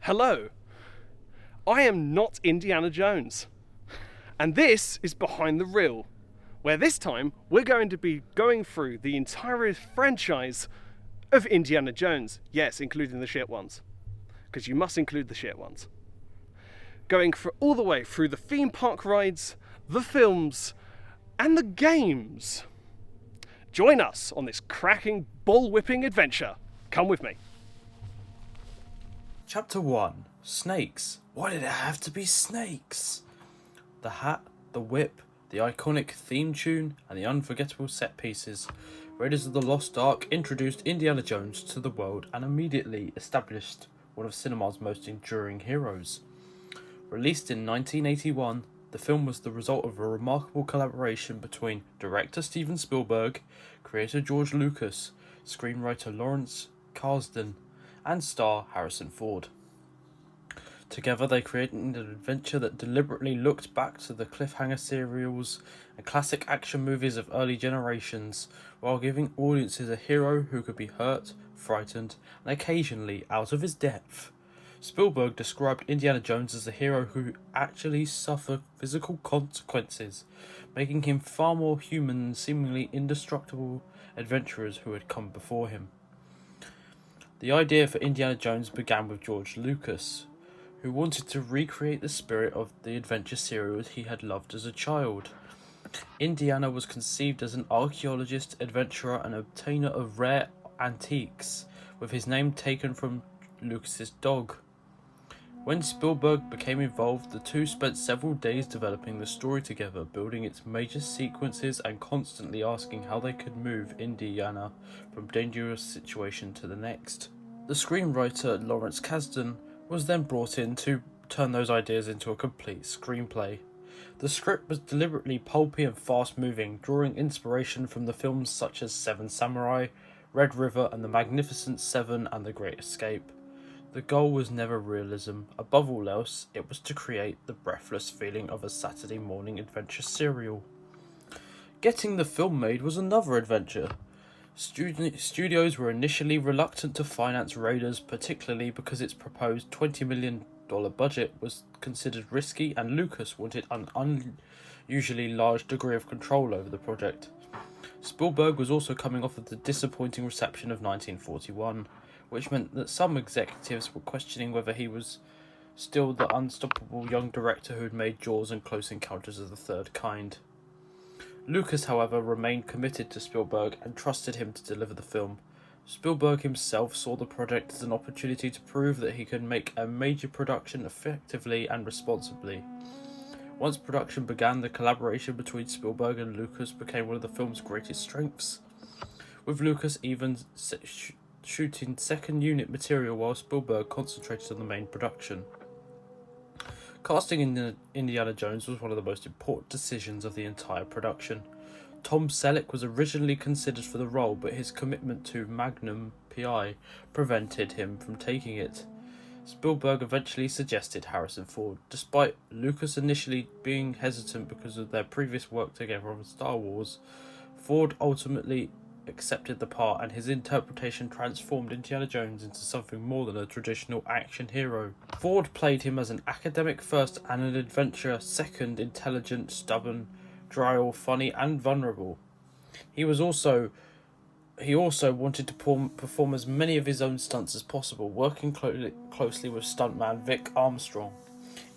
Hello, I am not Indiana Jones, and this is Behind the Reel, where this time we're going to be going through the entire franchise of Indiana Jones. Yes, including the shit ones, because you must include the shit ones. Going all the way through the theme park rides, the films, and the games. Join us on this cracking, ball-whipping adventure. Come with me. Chapter 1. Snakes. Why did it have to be snakes? The hat, the whip, the iconic theme tune, and the unforgettable set pieces. Raiders of the Lost Ark introduced Indiana Jones to the world and immediately established one of cinema's most enduring heroes. Released in 1981, the film was the result of a remarkable collaboration between director Steven Spielberg, creator George Lucas, screenwriter Lawrence Kasdan, and star Harrison Ford. Together they created an adventure that deliberately looked back to the cliffhanger serials and classic action movies of early generations, while giving audiences a hero who could be hurt, frightened, and occasionally out of his depth. Spielberg described Indiana Jones as a hero who actually suffered physical consequences, making him far more human than seemingly indestructible adventurers who had come before him. The idea for Indiana Jones began with George Lucas, who wanted to recreate the spirit of the adventure series he had loved as a child. Indiana was conceived as an archaeologist, adventurer, and obtainer of rare antiques, with his name taken from Lucas's dog. When Spielberg became involved, the two spent several days developing the story together, building its major sequences and constantly asking how they could move Indiana from dangerous situation to the next. The screenwriter Lawrence Kasdan was then brought in to turn those ideas into a complete screenplay. The script was deliberately pulpy and fast-moving, drawing inspiration from the films such as Seven Samurai, Red River, and The Magnificent Seven and The Great Escape. The goal was never realism. Above all else, it was to create the breathless feeling of a Saturday morning adventure serial. Getting the film made was another adventure. Studios were initially reluctant to finance Raiders, particularly because its proposed $20 million budget was considered risky, and Lucas wanted an unusually large degree of control over the project. Spielberg was also coming off of the disappointing reception of 1941, which meant that some executives were questioning whether he was still the unstoppable young director who had made Jaws and Close Encounters of the Third Kind. Lucas, however, remained committed to Spielberg and trusted him to deliver the film. Spielberg himself saw the project as an opportunity to prove that he could make a major production effectively and responsibly. Once production began, the collaboration between Spielberg and Lucas became one of the film's greatest strengths, with Lucas even shooting second unit material while Spielberg concentrated on the main production. Casting Indiana Jones was one of the most important decisions of the entire production. Tom Selleck was originally considered for the role, but his commitment to Magnum P.I. prevented him from taking it. Spielberg eventually suggested Harrison Ford, despite Lucas initially being hesitant because of their previous work together on Star Wars. Ford ultimately accepted the part, and his interpretation transformed Indiana Jones into something more than a traditional action hero. Ford played him as an academic first and an adventurer second, intelligent, stubborn, dry, funny, and vulnerable. He also wanted to perform as many of his own stunts as possible, working closely with stuntman Vic Armstrong.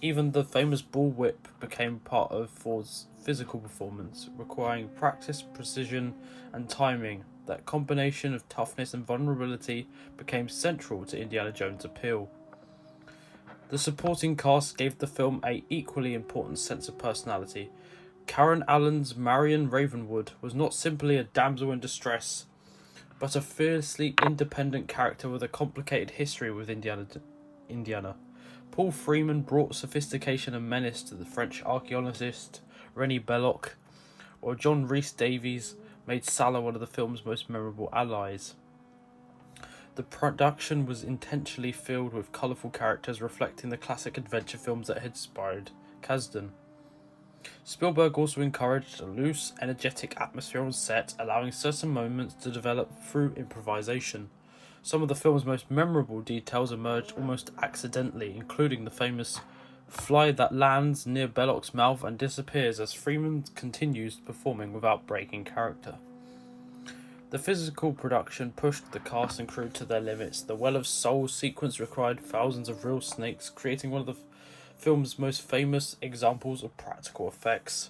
Even the famous bull whip became part of Ford's physical performance, requiring practice, precision, and timing. That combination of toughness and vulnerability became central to Indiana Jones' appeal. The supporting cast gave the film an equally important sense of personality. Karen Allen's Marion Ravenwood was not simply a damsel in distress, but a fiercely independent character with a complicated history with Indiana. Paul Freeman brought sophistication and menace to the French archaeologist René Belloc, or John Rhys Davies made Salah one of the film's most memorable allies. The production was intentionally filled with colourful characters reflecting the classic adventure films that had inspired Kasdan. Spielberg also encouraged a loose, energetic atmosphere on set, allowing certain moments to develop through improvisation. Some of the film's most memorable details emerged almost accidentally, including the famous fly that lands near Belloc's mouth and disappears as Freeman continues performing without breaking character. The physical production pushed the cast and crew to their limits. The Well of Souls sequence required thousands of real snakes, creating one of the film's most famous examples of practical effects.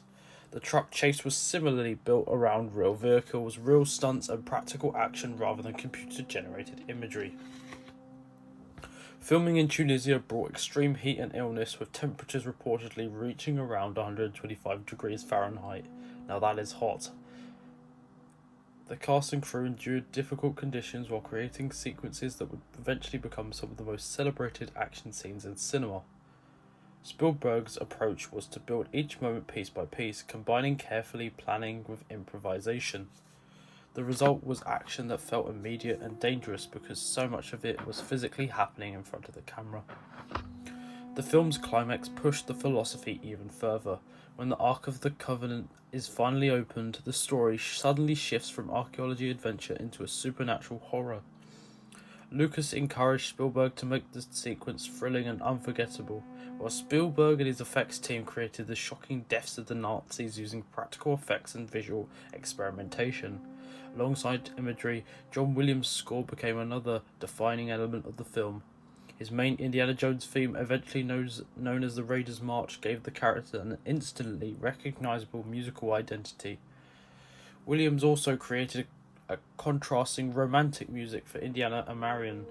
The truck chase was similarly built around real vehicles, real stunts, and practical action rather than computer-generated imagery. Filming in Tunisia brought extreme heat and illness, with temperatures reportedly reaching around 125 degrees Fahrenheit. Now that is hot. The cast and crew endured difficult conditions while creating sequences that would eventually become some of the most celebrated action scenes in cinema. Spielberg's approach was to build each moment piece by piece, combining carefully planning with improvisation. The result was action that felt immediate and dangerous because so much of it was physically happening in front of the camera. The film's climax pushed the philosophy even further. When the Ark of the Covenant is finally opened, the story suddenly shifts from archaeology adventure into a supernatural horror. Lucas encouraged Spielberg to make the sequence thrilling and unforgettable, while Spielberg and his effects team created the shocking deaths of the Nazis using practical effects and visual experimentation. Alongside imagery, John Williams' score became another defining element of the film. His main Indiana Jones theme, eventually known as the Raiders March, gave the character an instantly recognizable musical identity. Williams also created a contrasting romantic music for Indiana and Marion,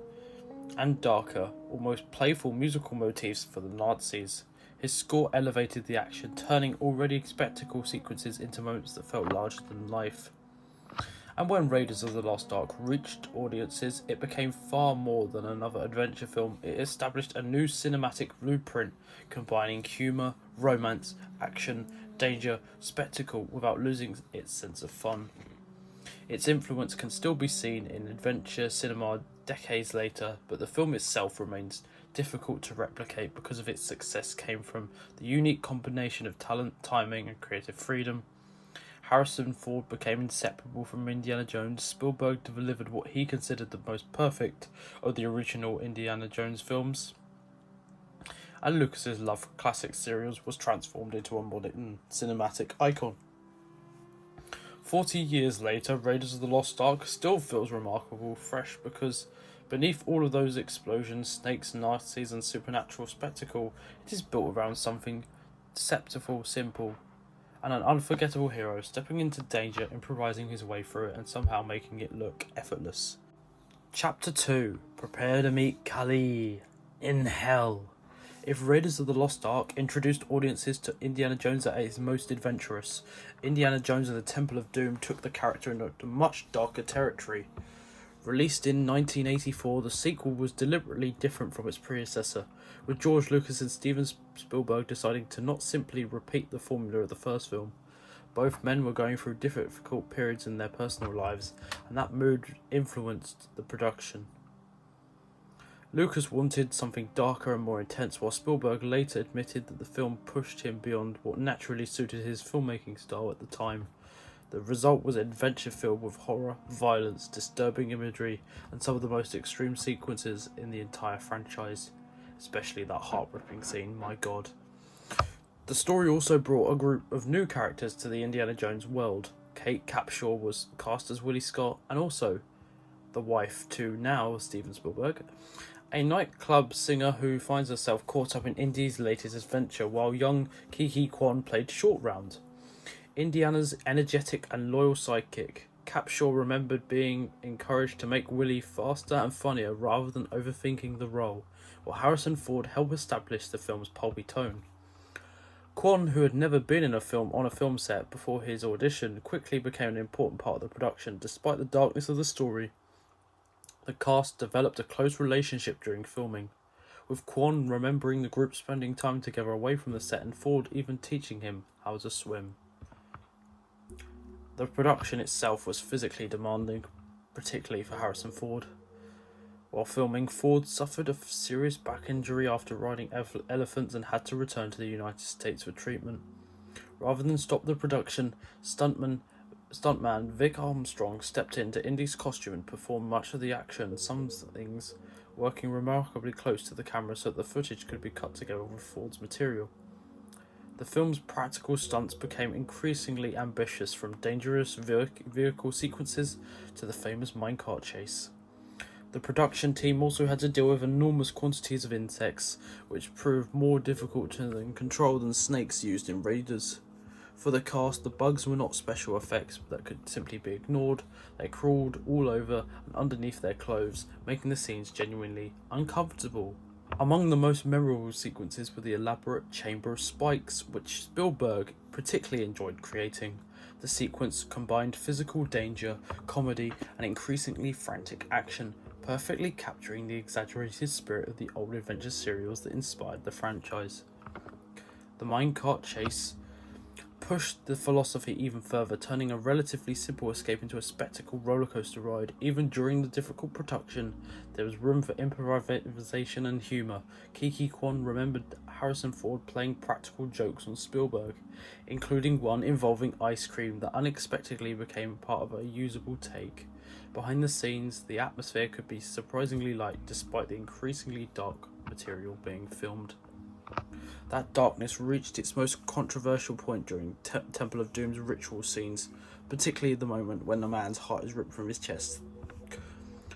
and darker, almost playful musical motifs for the Nazis. His score elevated the action, turning already spectacle sequences into moments that felt larger than life. And when Raiders of the Lost Ark reached audiences, it became far more than another adventure film. It established a new cinematic blueprint, combining humour, romance, action, danger, spectacle, without losing its sense of fun. Its influence can still be seen in adventure cinema decades later, but the film itself remains difficult to replicate because of its success came from the unique combination of talent, timing, and creative freedom. Harrison Ford became inseparable from Indiana Jones. Spielberg delivered what he considered the most perfect of the original Indiana Jones films. And Lucas's love for classic serials was transformed into a modern cinematic icon. 40 years later, Raiders of the Lost Ark still feels remarkable, fresh, because beneath all of those explosions, snakes, Nazis, and supernatural spectacle, it is built around something deceptive, simple, and an unforgettable hero stepping into danger, improvising his way through it, and somehow making it look effortless. Chapter 2. Prepare to meet Kali in Hell. If Raiders of the Lost Ark introduced audiences to Indiana Jones at his most adventurous, Indiana Jones and the Temple of Doom took the character into much darker territory. Released in 1984, the sequel was deliberately different from its predecessor, with George Lucas and Steven Spielberg deciding to not simply repeat the formula of the first film. Both men were going through difficult periods in their personal lives, and that mood influenced the production. Lucas wanted something darker and more intense, while Spielberg later admitted that the film pushed him beyond what naturally suited his filmmaking style at the time. The result was an adventure filled with horror, violence, disturbing imagery, and some of the most extreme sequences in the entire franchise. Especially that heart-ripping scene, my god. The story also brought a group of new characters to the Indiana Jones world. Kate Capshaw was cast as Willie Scott, and also the wife to now Steven Spielberg, a nightclub singer who finds herself caught up in Indy's latest adventure, while young Kiki Kwan played Short Round. Indiana's energetic and loyal sidekick, Capshaw remembered being encouraged to make Willie faster and funnier rather than overthinking the role, while Harrison Ford helped establish the film's pulpy tone. Kwan, who had never been in a film on a film set before his audition, quickly became an important part of the production. Despite the darkness of the story, the cast developed a close relationship during filming, with Kwan remembering the group spending time together away from the set and Ford even teaching him how to swim. The production itself was physically demanding, particularly for Harrison Ford. While filming, Ford suffered a serious back injury after riding elephants and had to return to the United States for treatment. Rather than stop the production, stuntman Vic Armstrong stepped into Indy's costume and performed much of the action, some things working remarkably close to the camera so that the footage could be cut together with Ford's material. The film's practical stunts became increasingly ambitious, from dangerous vehicle sequences to the famous minecart chase. The production team also had to deal with enormous quantities of insects, which proved more difficult to control than snakes used in Raiders. For the cast, the bugs were not special effects that could simply be ignored. They crawled all over and underneath their clothes, making the scenes genuinely uncomfortable. Among the most memorable sequences were the elaborate Chamber of Spikes, which Spielberg particularly enjoyed creating. The sequence combined physical danger, comedy, and increasingly frantic action, perfectly capturing the exaggerated spirit of the old adventure serials that inspired the franchise. The minecart chase pushed the philosophy even further, turning a relatively simple escape into a spectacle rollercoaster ride. Even during the difficult production, there was room for improvisation and humour. Kiki Kwan remembered Harrison Ford playing practical jokes on Spielberg, including one involving ice cream that unexpectedly became part of a usable take. Behind the scenes, the atmosphere could be surprisingly light despite the increasingly dark material being filmed. That darkness reached its most controversial point during Temple of Doom's ritual scenes, particularly the moment when a man's heart is ripped from his chest.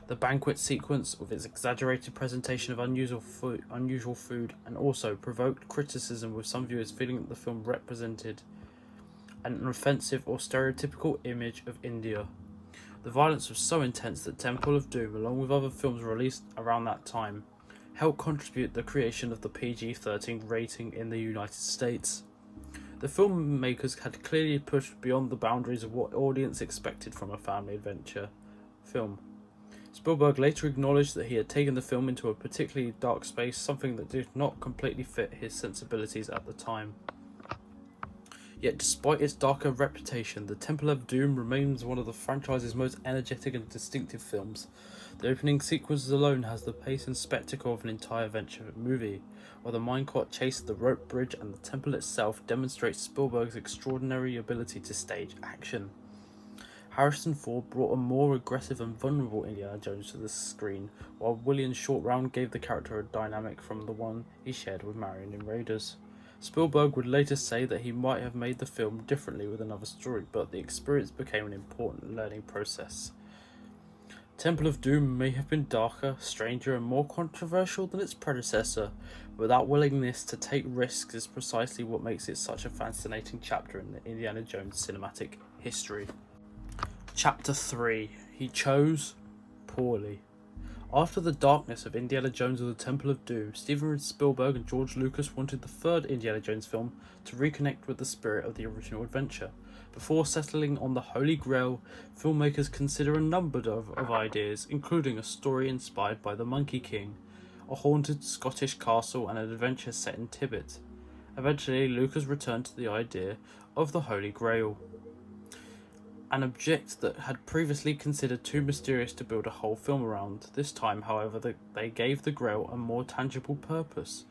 The banquet sequence, with its exaggerated presentation of unusual food, and also provoked criticism, with some viewers feeling that the film represented an offensive or stereotypical image of India. The violence was so intense that Temple of Doom, along with other films released around that time, helped contribute the creation of the PG-13 rating in the United States. The filmmakers had clearly pushed beyond the boundaries of what audience expected from a family adventure film. Spielberg later acknowledged that he had taken the film into a particularly dark space, something that did not completely fit his sensibilities at the time. Yet despite its darker reputation, The Temple of Doom remains one of the franchise's most energetic and distinctive films. The opening sequences alone has the pace and spectacle of an entire adventure movie, while the minecart chase, the rope bridge, and the temple itself demonstrate Spielberg's extraordinary ability to stage action. Harrison Ford brought a more aggressive and vulnerable Indiana Jones to the screen, while William Short Round gave the character a dynamic from the one he shared with Marion in Raiders. Spielberg would later say that he might have made the film differently with another story, but the experience became an important learning process. Temple of Doom may have been darker, stranger, and more controversial than its predecessor, but that willingness to take risks is precisely what makes it such a fascinating chapter in the Indiana Jones cinematic history. Chapter 3. He chose poorly. After the darkness of Indiana Jones and the Temple of Doom, Steven Spielberg and George Lucas wanted the third Indiana Jones film to reconnect with the spirit of the original adventure. Before settling on the Holy Grail, filmmakers consider a number of ideas, including a story inspired by the Monkey King, a haunted Scottish castle, and an adventure set in Tibet. Eventually, Lucas returned to the idea of the Holy Grail, an object that had previously considered too mysterious to build a whole film around. This time, however, they gave the Grail a more tangible purpose,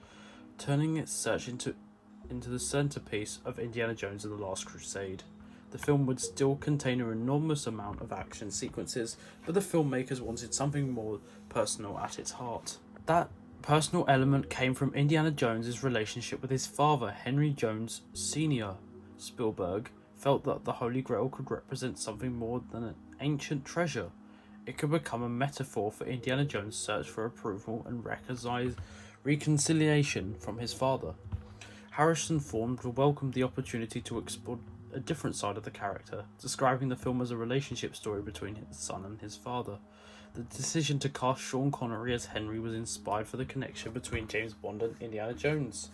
turning its search into the centerpiece of Indiana Jones and the Last Crusade. The film would still contain an enormous amount of action sequences, but the filmmakers wanted something more personal at its heart. That personal element came from Indiana Jones's relationship with his father, Henry Jones Sr. Spielberg felt that the Holy Grail could represent something more than an ancient treasure. It could become a metaphor for Indiana Jones' search for approval and reconciliation from his father. Harrison Ford welcomed the opportunity to explore a different side of the character, describing the film as a relationship story between his son and his father. The decision to cast Sean Connery as Henry was inspired for the connection between James Bond and Indiana Jones.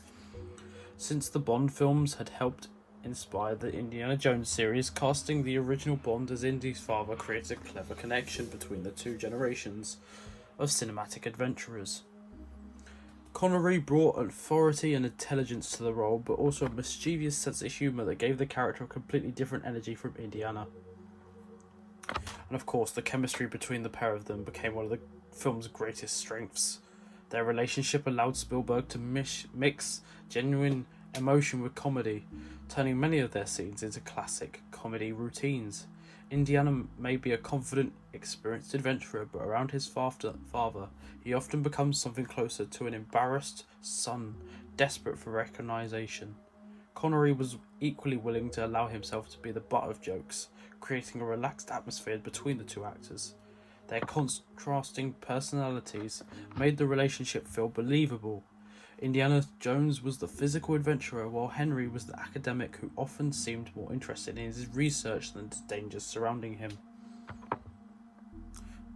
Since the Bond films had helped inspire the Indiana Jones series, casting the original Bond as Indy's father creates a clever connection between the two generations of cinematic adventurers. Connery brought authority and intelligence to the role, but also a mischievous sense of humour that gave the character a completely different energy from Indiana. And of course, the chemistry between the pair of them became one of the film's greatest strengths. Their relationship allowed Spielberg to mix genuine emotion with comedy, turning many of their scenes into classic comedy routines. Indiana may be a confident, experienced adventurer, but around his father, he often becomes something closer to an embarrassed son, desperate for recognition. Connery was equally willing to allow himself to be the butt of jokes, creating a relaxed atmosphere between the two actors. Their contrasting personalities made the relationship feel believable. Indiana Jones was the physical adventurer, while Henry was the academic who often seemed more interested in his research than the dangers surrounding him.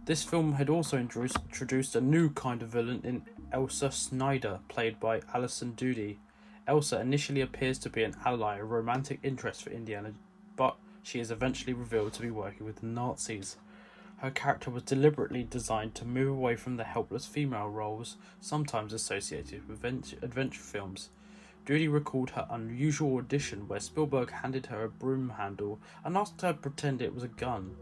This film had also introduced a new kind of villain in Elsa Snyder, played by Alison Doody. Elsa initially appears to be an ally, a romantic interest for Indiana, but she is eventually revealed to be working with the Nazis. Her character was deliberately designed to move away from the helpless female roles sometimes associated with adventure films. Doody recalled her unusual audition where Spielberg handed her a broom handle and asked her to pretend it was a gun.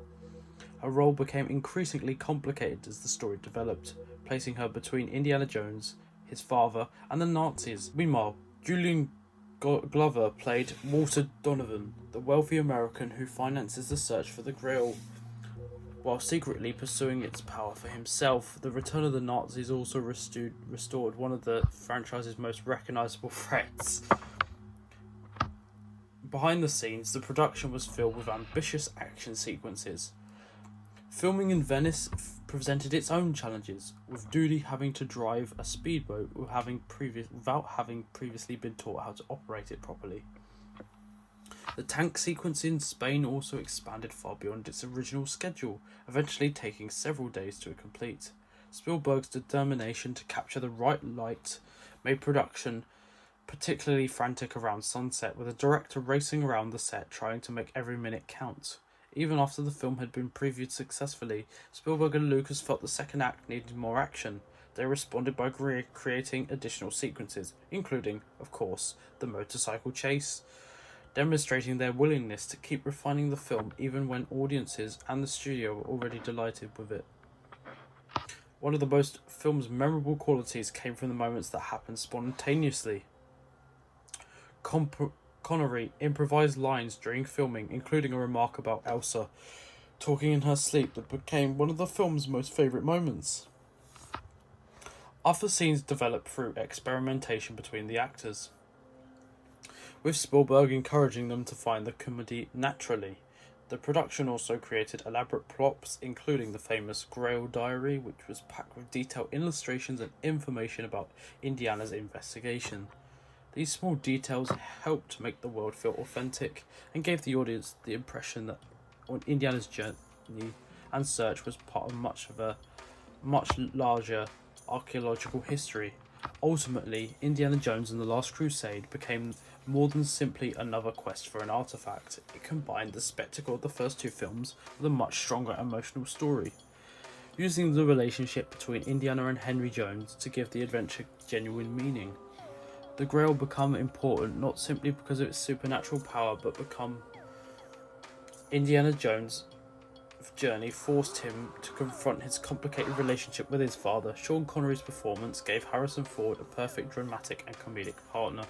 Her role became increasingly complicated as the story developed, placing her between Indiana Jones, his father, and the Nazis. Meanwhile, Julian Glover played Walter Donovan, the wealthy American who finances the search for the Grail, while secretly pursuing its power for himself. The return of the Nazis also restored one of the franchise's most recognizable threats. Behind the scenes, the production was filled with ambitious action sequences. Filming in Venice presented its own challenges, with Doody having to drive a speedboat without having previously been taught how to operate it properly. The tank sequence in Spain also expanded far beyond its original schedule, eventually taking several days to complete. Spielberg's determination to capture the right light made production particularly frantic around sunset, with the director racing around the set trying to make every minute count. Even after the film had been previewed successfully, Spielberg and Lucas felt the second act needed more action. They responded by creating additional sequences, including, of course, the motorcycle chase, demonstrating their willingness to keep refining the film even when audiences and the studio were already delighted with it. One of the film's memorable qualities came from the moments that happened spontaneously. Connery improvised lines during filming, including a remark about Elsa talking in her sleep that became one of the film's most favourite moments. Other scenes developed through experimentation between the actors, with Spielberg encouraging them to find the comedy naturally. The production also created elaborate props, including the famous Grail diary, which was packed with detailed illustrations and information about Indiana's investigation. These small details helped make the world feel authentic and gave the audience the impression that Indiana's journey and search was part of a much larger archaeological history. Ultimately, Indiana Jones and the Last Crusade became more than simply another quest for an artifact. It combined the spectacle of the first two films with a much stronger emotional story, using the relationship between Indiana and Henry Jones to give the adventure genuine meaning. The Grail become important not simply because of its supernatural power, but become Indiana Jones' journey forced him to confront his complicated relationship with his father. Sean Connery's performance gave Harrison Ford a perfect dramatic and comedic partner,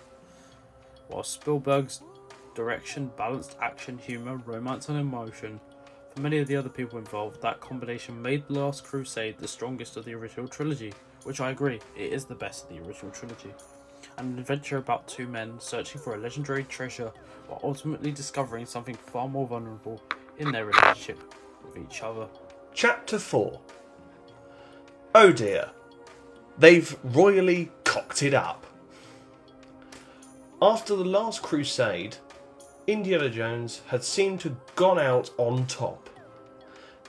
while Spielberg's direction balanced action, humour, romance and emotion. For many of the other people involved, that combination made The Last Crusade the strongest of the original trilogy, which I agree, it is the best of the original trilogy. An adventure about two men searching for a legendary treasure while ultimately discovering something far more vulnerable in their relationship with each other. Chapter 4. Oh dear, they've royally cocked it up. After The Last Crusade, Indiana Jones had seemed to have gone out on top.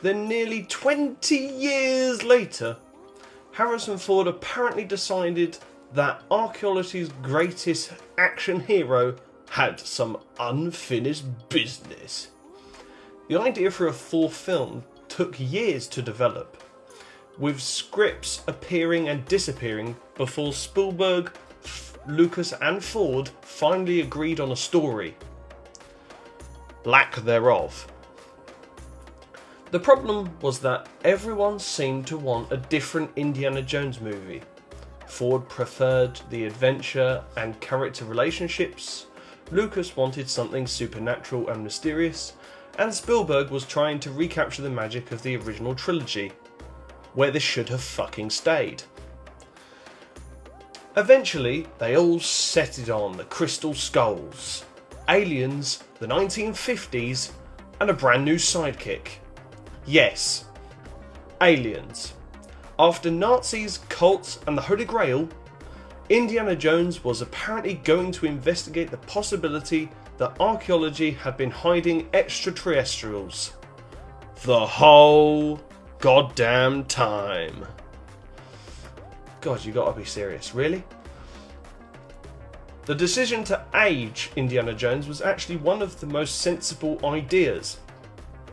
Then nearly 20 years later, Harrison Ford apparently decided that archaeology's greatest action hero had some unfinished business. The idea for a fourth film took years to develop, with scripts appearing and disappearing before Spielberg, Lucas and Ford finally agreed on a story. Lack thereof. The problem was that everyone seemed to want a different Indiana Jones movie. Ford preferred the adventure and character relationships, Lucas wanted something supernatural and mysterious, and Spielberg was trying to recapture the magic of the original trilogy, where this should have fucking stayed. Eventually, they all settled on the Crystal Skulls, aliens, the 1950s, and a brand new sidekick. Yes, aliens. After Nazis, cults, and the Holy Grail, Indiana Jones was apparently going to investigate the possibility that archaeology had been hiding extraterrestrials. The whole goddamn time. God, you gotta be serious, really? The decision to age Indiana Jones was actually one of the most sensible ideas.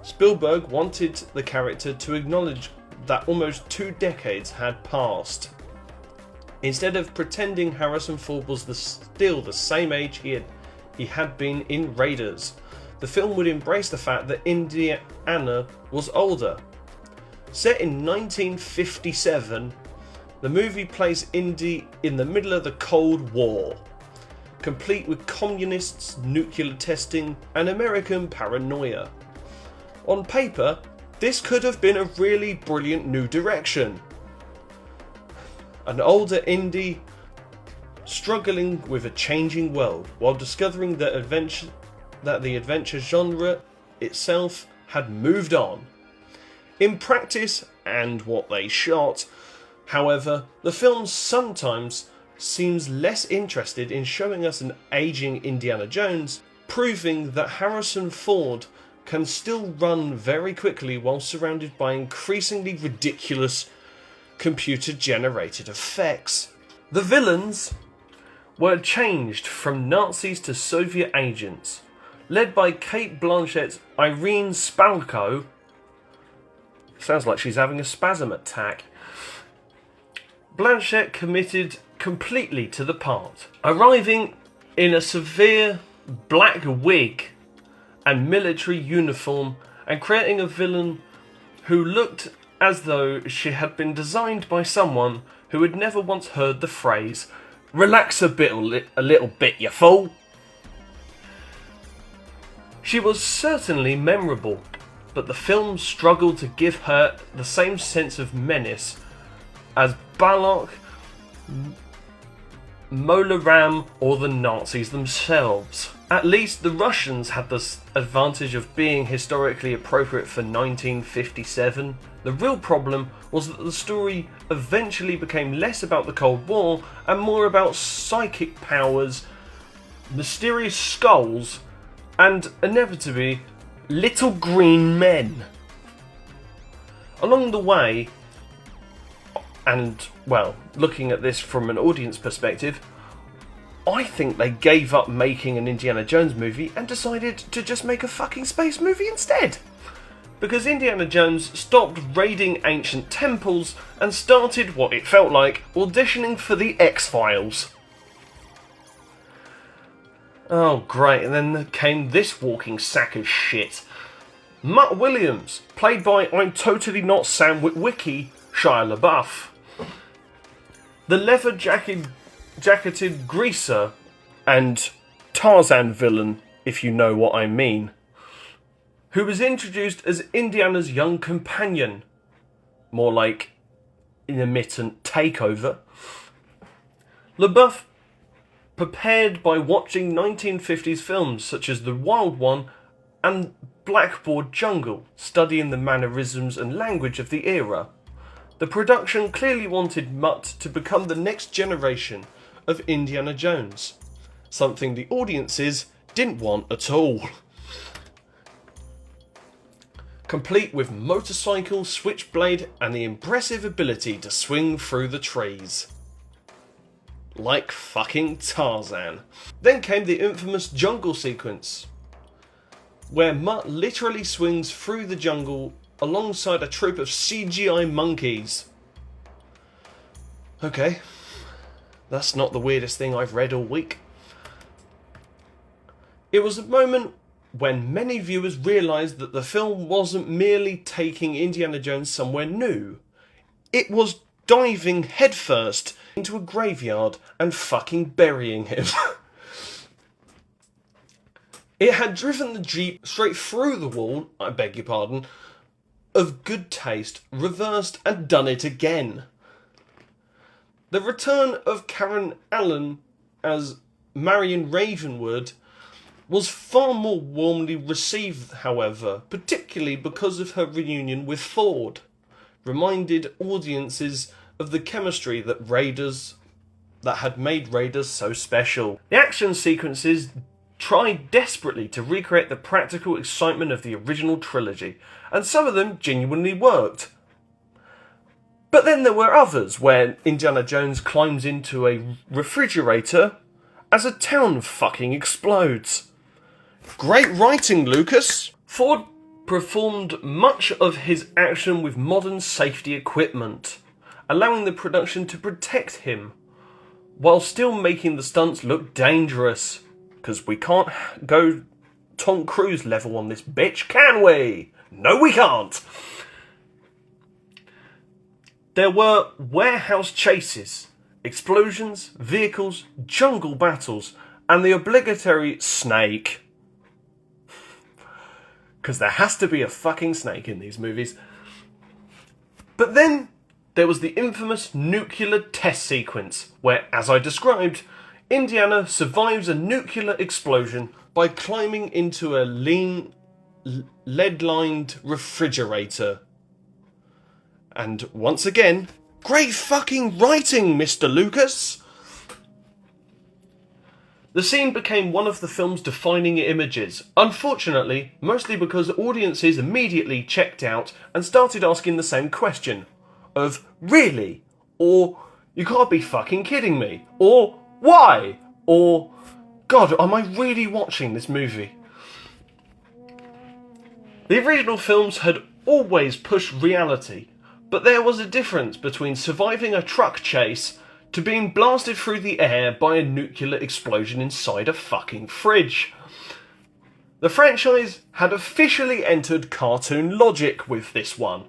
Spielberg wanted the character to acknowledge that almost 2 decades had passed. Instead of pretending Harrison Ford was still the same age he had been in Raiders, the film would embrace the fact that Indiana was older. Set in 1957, the movie placed Indy in the middle of the Cold War, complete with communists, nuclear testing, and American paranoia. On paper, this could have been a really brilliant new direction. An older Indy struggling with a changing world while discovering that the adventure genre itself had moved on. In practice and what they shot, however, the film sometimes seems less interested in showing us an aging Indiana Jones, proving that Harrison Ford can still run very quickly while surrounded by increasingly ridiculous computer-generated effects. The villains were changed from Nazis to Soviet agents, led by Cate Blanchett's Irene Spalko. Sounds like she's having a spasm attack. Blanchett committed completely to the part, arriving in a severe black wig and military uniform and creating a villain who looked as though she had been designed by someone who had never once heard the phrase, "Relax a little bit, you fool." She was certainly memorable, but the film struggled to give her the same sense of menace as Balok, Mola Ram, or the Nazis themselves. At least the Russians had the advantage of being historically appropriate for 1957. The real problem was that the story eventually became less about the Cold War and more about psychic powers, mysterious skulls, and inevitably little green men. Along the way, and well, looking at this from an audience perspective, I think they gave up making an Indiana Jones movie and decided to just make a fucking space movie instead. Because Indiana Jones stopped raiding ancient temples and started what it felt like auditioning for the X-Files. Oh great, and then came this walking sack of shit. Mutt Williams, played by I'm Totally Not Sam Witwicky, Shia LaBeouf. The leather-jacketed greaser and Tarzan villain, if you know what I mean, who was introduced as Indiana's young companion, more like intermittent takeover. LaBeouf prepared by watching 1950s films such as The Wild One and Blackboard Jungle, studying the mannerisms and language of the era. The production clearly wanted Mutt to become the next generation of Indiana Jones, something the audiences didn't want at all. Complete with motorcycle, switchblade, and the impressive ability to swing through the trees. Like fucking Tarzan. Then came the infamous jungle sequence, where Mutt literally swings through the jungle alongside a troop of CGI monkeys. Okay, that's not the weirdest thing I've read all week. It was a moment when many viewers realised that the film wasn't merely taking Indiana Jones somewhere new. It was diving headfirst into a graveyard and fucking burying him. It had driven the Jeep straight through the wall, I beg your pardon, of good taste, reversed and done it again. The return of Karen Allen as Marion Ravenwood was far more warmly received, however, particularly because of her reunion with Ford. Reminded audiences of the chemistry that had made Raiders so special. The action sequences tried desperately to recreate the practical excitement of the original trilogy, and some of them genuinely worked. But then there were others, where Indiana Jones climbs into a refrigerator as a town fucking explodes. Great writing, Lucas! Ford performed much of his action with modern safety equipment, allowing the production to protect him, while still making the stunts look dangerous. Because we can't go Tom Cruise level on this bitch, can we? No, we can't! There were warehouse chases, explosions, vehicles, jungle battles, and the obligatory snake. Because there has to be a fucking snake in these movies. But then there was the infamous nuclear test sequence, where, as I described, Indiana survives a nuclear explosion by climbing into a lead-lined refrigerator. And once again, great fucking writing, Mr. Lucas! The scene became one of the film's defining images, unfortunately, mostly because audiences immediately checked out and started asking the same question of, really? Or, you can't be fucking kidding me? Or, why? Or, God, am I really watching this movie? The original films had always pushed reality, but there was a difference between surviving a truck chase to being blasted through the air by a nuclear explosion inside a fucking fridge. The franchise had officially entered cartoon logic with this one.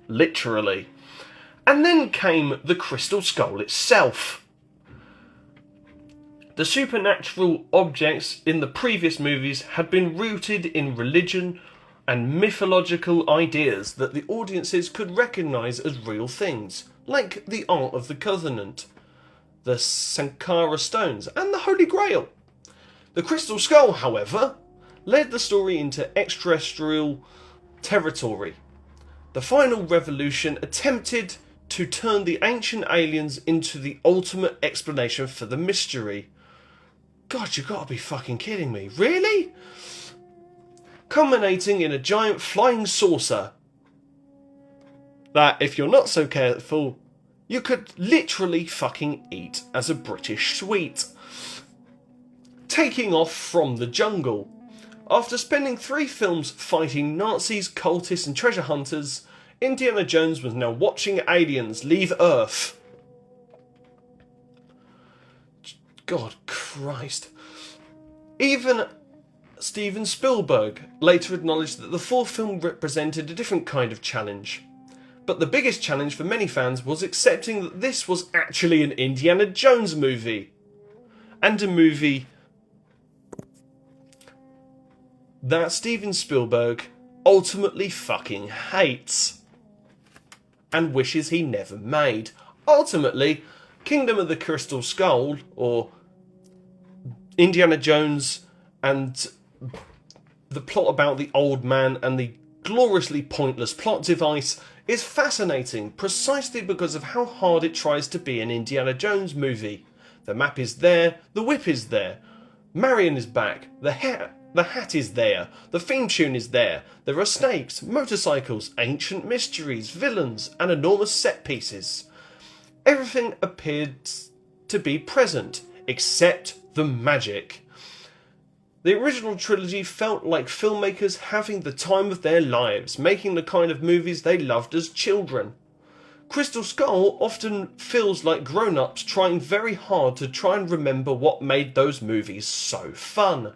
Literally. And then came the Crystal Skull itself. The supernatural objects in the previous movies had been rooted in religion and mythological ideas that the audiences could recognise as real things, like the Ark of the Covenant, the Sankara Stones, and the Holy Grail. The Crystal Skull, however, led the story into extraterrestrial territory. The final revolution attempted to turn the ancient aliens into the ultimate explanation for the mystery. God, you gotta be fucking kidding me. Really? Culminating in a giant flying saucer that, if you're not so careful, you could literally fucking eat as a British sweet. Taking off from the jungle. After spending 3 films fighting Nazis, cultists and treasure hunters, Indiana Jones was now watching aliens leave Earth. God Christ. Even Steven Spielberg later acknowledged that the 4th film represented a different kind of challenge. But the biggest challenge for many fans was accepting that this was actually an Indiana Jones movie. And a movie that Steven Spielberg ultimately fucking hates. And wishes he never made. Ultimately, Kingdom of the Crystal Skull, or Indiana Jones and the plot about the old man and the gloriously pointless plot device, is fascinating precisely because of how hard it tries to be an Indiana Jones movie. The map is there, the whip is there, Marion is back, the hat is there, the theme tune is there, there are snakes, motorcycles, ancient mysteries, villains, and enormous set pieces. Everything appeared to be present, except the magic. The original trilogy felt like filmmakers having the time of their lives, making the kind of movies they loved as children. Crystal Skull often feels like grown-ups trying very hard to try and remember what made those movies so fun.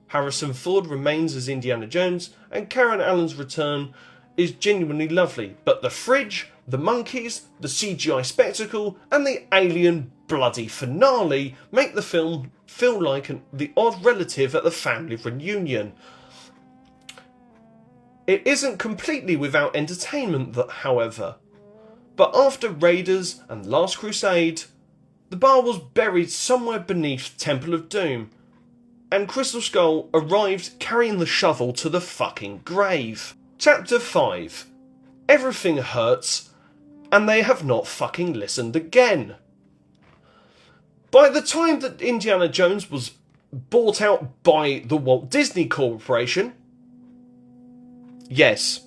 Harrison Ford remains as Indiana Jones, and Karen Allen's return is genuinely lovely, but the fridge the monkeys, the CGI spectacle, and the alien bloody finale make the film feel like the odd relative at the family reunion. It isn't completely without entertainment, however. But after Raiders and Last Crusade, the bar was buried somewhere beneath Temple of Doom, and Crystal Skull arrived carrying the shovel to the fucking grave. Chapter 5. Everything hurts, and they have not fucking listened again. By the time that Indiana Jones was bought out by the Walt Disney Corporation, yes,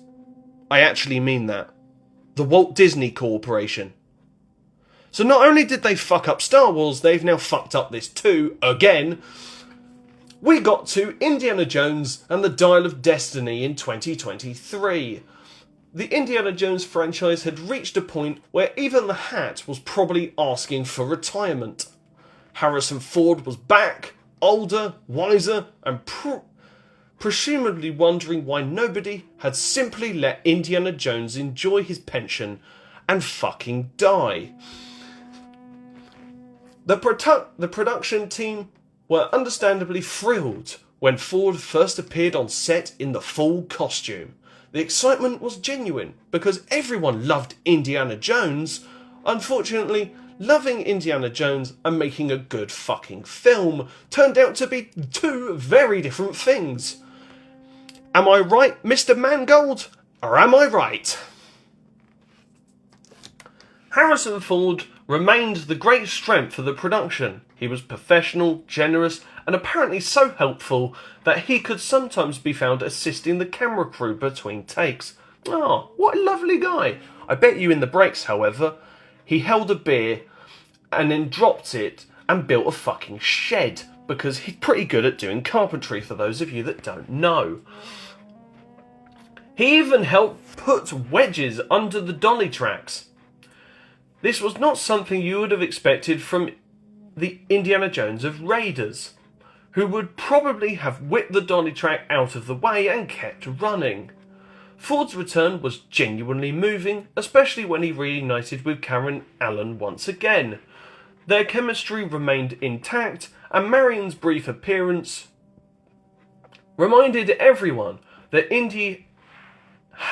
I actually mean that. The Walt Disney Corporation. So not only did they fuck up Star Wars, they've now fucked up this too, again. We got to Indiana Jones and the Dial of Destiny in 2023. The Indiana Jones franchise had reached a point where even the Hat was probably asking for retirement. Harrison Ford was back, older, wiser, and presumably wondering why nobody had simply let Indiana Jones enjoy his pension and fucking die. The production team were understandably thrilled when Ford first appeared on set in the full costume. The excitement was genuine because everyone loved Indiana Jones. Unfortunately, loving Indiana Jones and making a good fucking film turned out to be two very different things. Am I right, Mr. Mangold? Or am I right? Harrison Ford remained the great strength of the production. He was professional, generous, and apparently so helpful that he could sometimes be found assisting the camera crew between takes. Oh, what a lovely guy. I bet you in the breaks, however, he held a beer and then dropped it and built a fucking shed, because he's pretty good at doing carpentry, for those of you that don't know. He even helped put wedges under the dolly tracks. This was not something you would have expected from the Indiana Jones of Raiders, who would probably have whipped the dolly track out of the way and kept running. Ford's return was genuinely moving, especially when he reunited with Karen Allen once again. Their chemistry remained intact, and Marion's brief appearance reminded everyone that Indy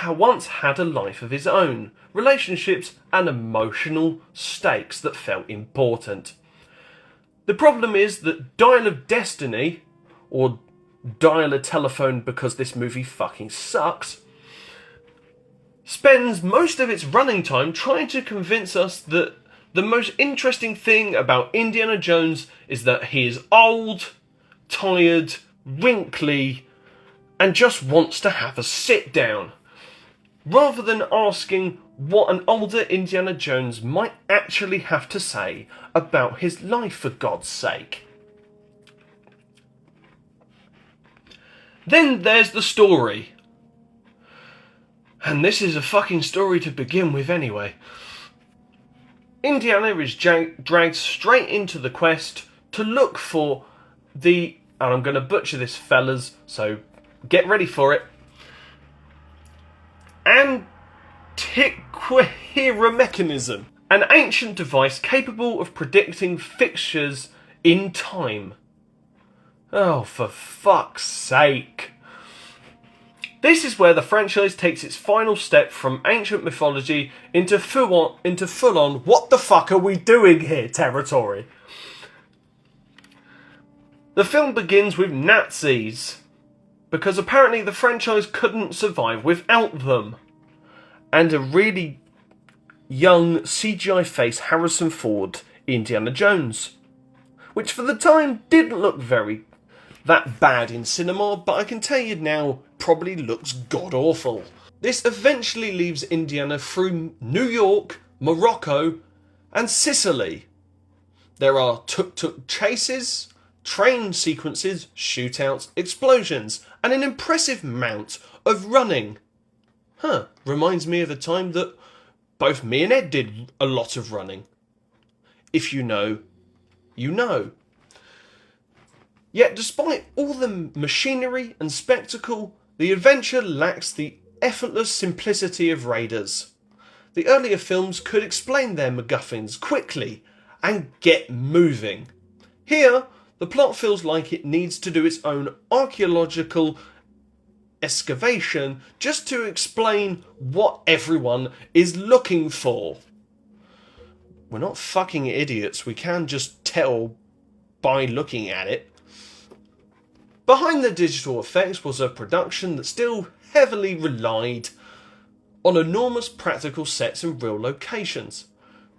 once had a life of his own, relationships and emotional stakes that felt important. The problem is that Dial of Destiny, or Dial a Telephone because this movie fucking sucks, spends most of its running time trying to convince us that the most interesting thing about Indiana Jones is that he is old, tired, wrinkly, and just wants to have a sit down, rather than asking what an older Indiana Jones might actually have to say about his life, for God's sake. Then there's the story. And this is a fucking story to begin with anyway. Indiana is dragged straight into the quest to look for and I'm going to butcher this, fellas, so get ready for it, Antikythera mechanism, an ancient device capable of predicting fixtures in time. Oh, for fuck's sake. This is where the franchise takes its final step from ancient mythology into full-on what the fuck are we doing here territory. The film begins with Nazis, because apparently the franchise couldn't survive without them, and a really young CGI face Harrison Ford, Indiana Jones, which for the time didn't look that bad in cinema, but I can tell you now, probably looks god-awful. This eventually leaves Indiana through New York, Morocco, and Sicily. There are tuk-tuk chases, train sequences, shootouts, explosions, and an impressive amount of running. Reminds me of the time that both me and Ed did a lot of running. If you know, you know. Yet despite all the machinery and spectacle, the adventure lacks the effortless simplicity of Raiders. the earlier films could explain their MacGuffins quickly and get moving. Here, the plot feels like it needs to do its own archaeological excavation just to explain what everyone is looking for. We're not fucking idiots, we can just tell by looking at it. Behind the digital effects was a production that still heavily relied on enormous practical sets and real locations.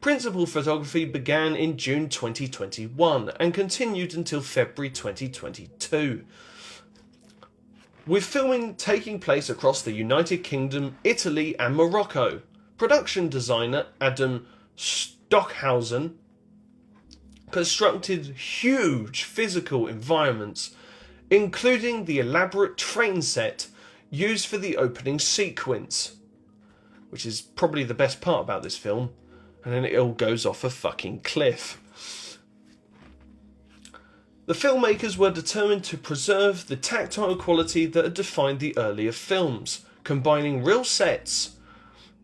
Principal photography began in June 2021 and continued until February 2022, with filming taking place across the United Kingdom, Italy and Morocco. Production designer Adam Stockhausen constructed huge physical environments, including the elaborate train set used for the opening sequence, which is probably the best part about this film, and then it all goes off a fucking cliff. The filmmakers were determined to preserve the tactile quality that had defined the earlier films, combining real sets,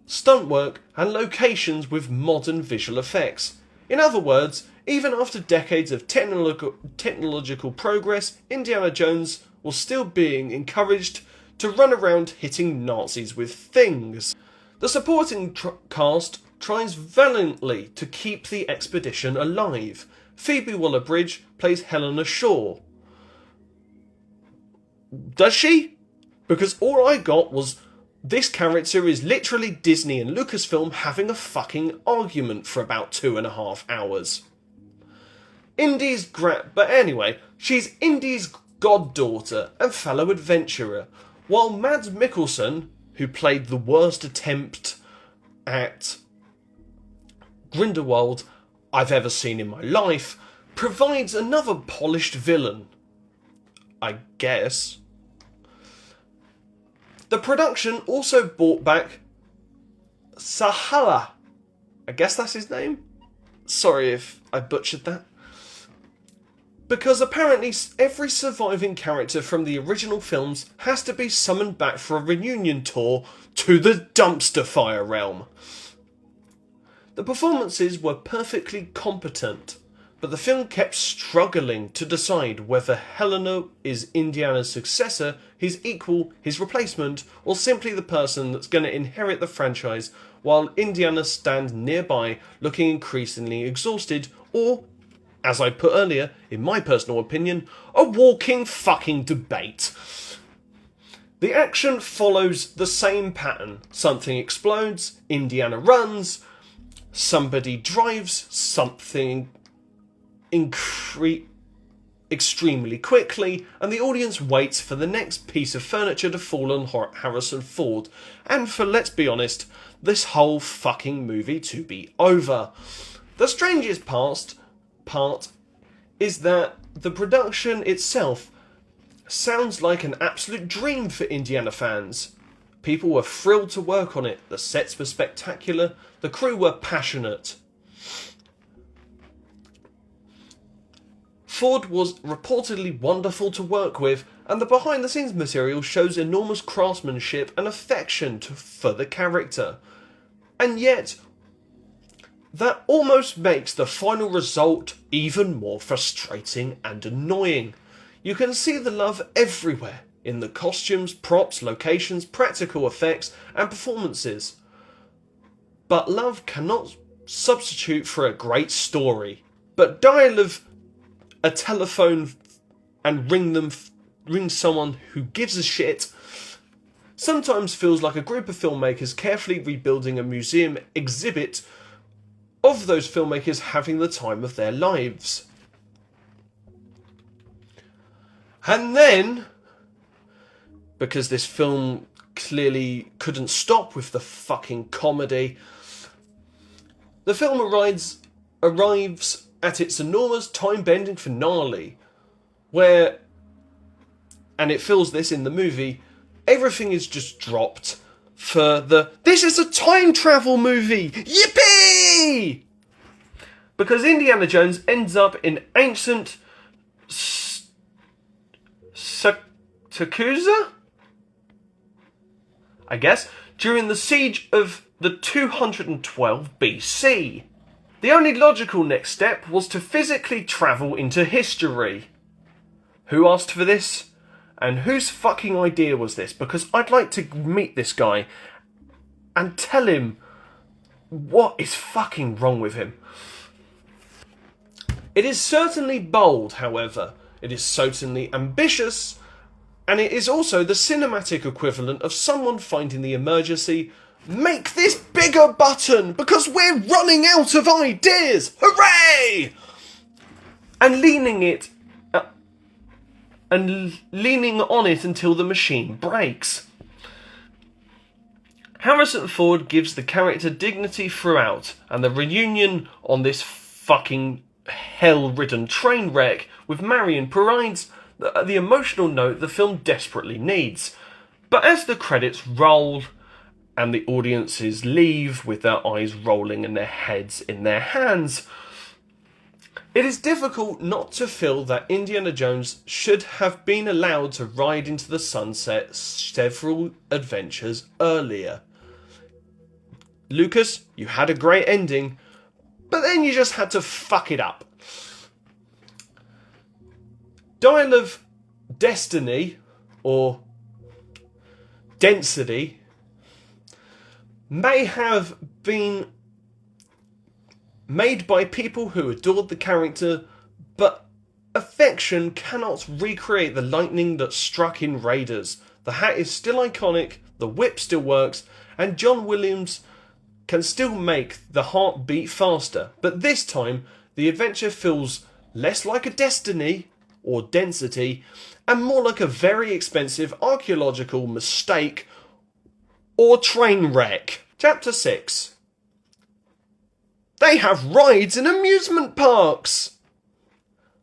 stunt work and locations with modern visual effects. In other words, even after decades of technological progress, Indiana Jones was still being encouraged to run around hitting Nazis with things. The supporting cast tries valiantly to keep the expedition alive. Phoebe Waller-Bridge plays Helena Shaw. Does she? Because all I got was, this character is literally Disney and Lucasfilm having a fucking argument for about 2.5 hours. But anyway, she's Indy's goddaughter and fellow adventurer, while Mads Mikkelsen, who played the worst attempt at Grindelwald I've ever seen in my life, provides another polished villain. I guess. The production also brought back Sahala. I guess that's his name? Sorry if I butchered that. Because apparently every surviving character from the original films has to be summoned back for a reunion tour to the dumpster fire realm. The performances were perfectly competent, but the film kept struggling to decide whether Helena is Indiana's successor, his equal, his replacement, or simply the person that's going to inherit the franchise while Indiana stands nearby looking increasingly exhausted, or, as I put earlier, in my personal opinion, a walking fucking debate. The action follows the same pattern. Something explodes, Indiana runs, somebody drives something extremely quickly, and the audience waits for the next piece of furniture to fall on Harrison Ford, and for, let's be honest, this whole fucking movie to be over. The strangest part is that the production itself sounds like an absolute dream for Indiana fans. People were thrilled to work on it, the sets were spectacular, the crew were passionate. Ford was reportedly wonderful to work with, and the behind-the-scenes material shows enormous craftsmanship and affection for the character. And yet, that almost makes the final result even more frustrating and annoying. You can see the love everywhere, in the costumes, props, locations, practical effects, and performances. But love cannot substitute for a great story. But dial a telephone and ring someone who gives a shit sometimes feels like a group of filmmakers carefully rebuilding a museum exhibit of those filmmakers having the time of their lives. And then, because this film clearly couldn't stop with the fucking comedy, the film arrives at its enormous time-bending finale, where, and it feels this in the movie, everything is just dropped for this is a time travel movie! Yippee! Because Indiana Jones ends up in ancient Sakusa? I guess, during the siege of the 212 BC. The only logical next step was to physically travel into history. Who asked for this? And whose fucking idea was this? Because I'd like to meet this guy and tell him what is fucking wrong with him. It is certainly bold, however. It is certainly ambitious, and it is also the cinematic equivalent of someone finding the emergency, make this bigger button because we're running out of ideas! Hooray! And leaning on it until the machine breaks. Harrison Ford gives the character dignity throughout, and the reunion on this fucking hell-ridden train wreck with Marion provides the emotional note the film desperately needs. But as the credits roll and the audiences leave with their eyes rolling and their heads in their hands, it is difficult not to feel that Indiana Jones should have been allowed to ride into the sunset several adventures earlier. Lucas, you had a great ending, but then you just had to fuck it up. Dial of Destiny, or Density, may have been made by people who adored the character, but affection cannot recreate the lightning that struck in Raiders. The hat is still iconic, the whip still works, and John Williams can still make the heart beat faster. But this time, the adventure feels less like a Destiny or Density, and more like a very expensive archaeological mistake or train wreck. Chapter 6. They have rides in amusement parks,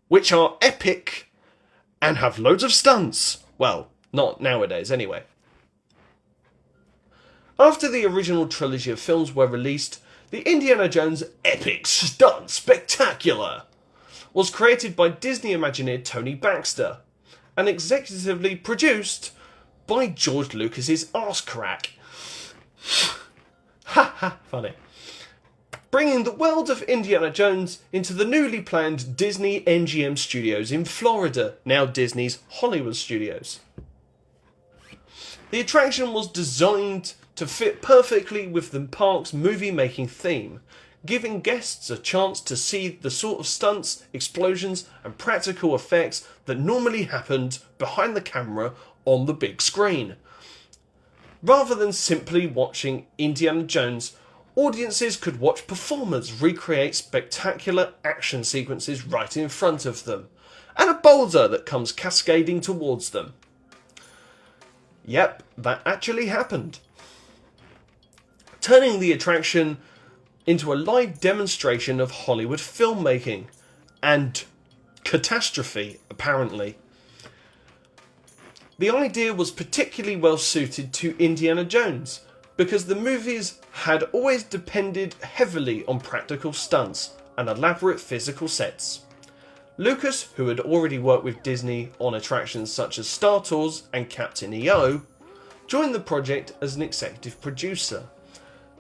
which are epic and have loads of stunts. Well, not nowadays anyway. After the original trilogy of films were released, the Indiana Jones Epic Stunt Spectacular was created by Disney Imagineer Tony Baxter and executively produced by George Lucas's arse crack. Ha ha, funny. Bringing the world of Indiana Jones into the newly planned Disney MGM Studios in Florida, now Disney's Hollywood Studios. The attraction was designed to fit perfectly with the park's movie-making theme, giving guests a chance to see the sort of stunts, explosions, and practical effects that normally happened behind the camera on the big screen. Rather than simply watching Indiana Jones, audiences could watch performers recreate spectacular action sequences right in front of them, and a boulder that comes cascading towards them. Yep, that actually happened. Turning the attraction into a live demonstration of Hollywood filmmaking and catastrophe, apparently. The idea was particularly well suited to Indiana Jones, because the movies had always depended heavily on practical stunts and elaborate physical sets. Lucas, who had already worked with Disney on attractions such as Star Tours and Captain EO, joined the project as an executive producer.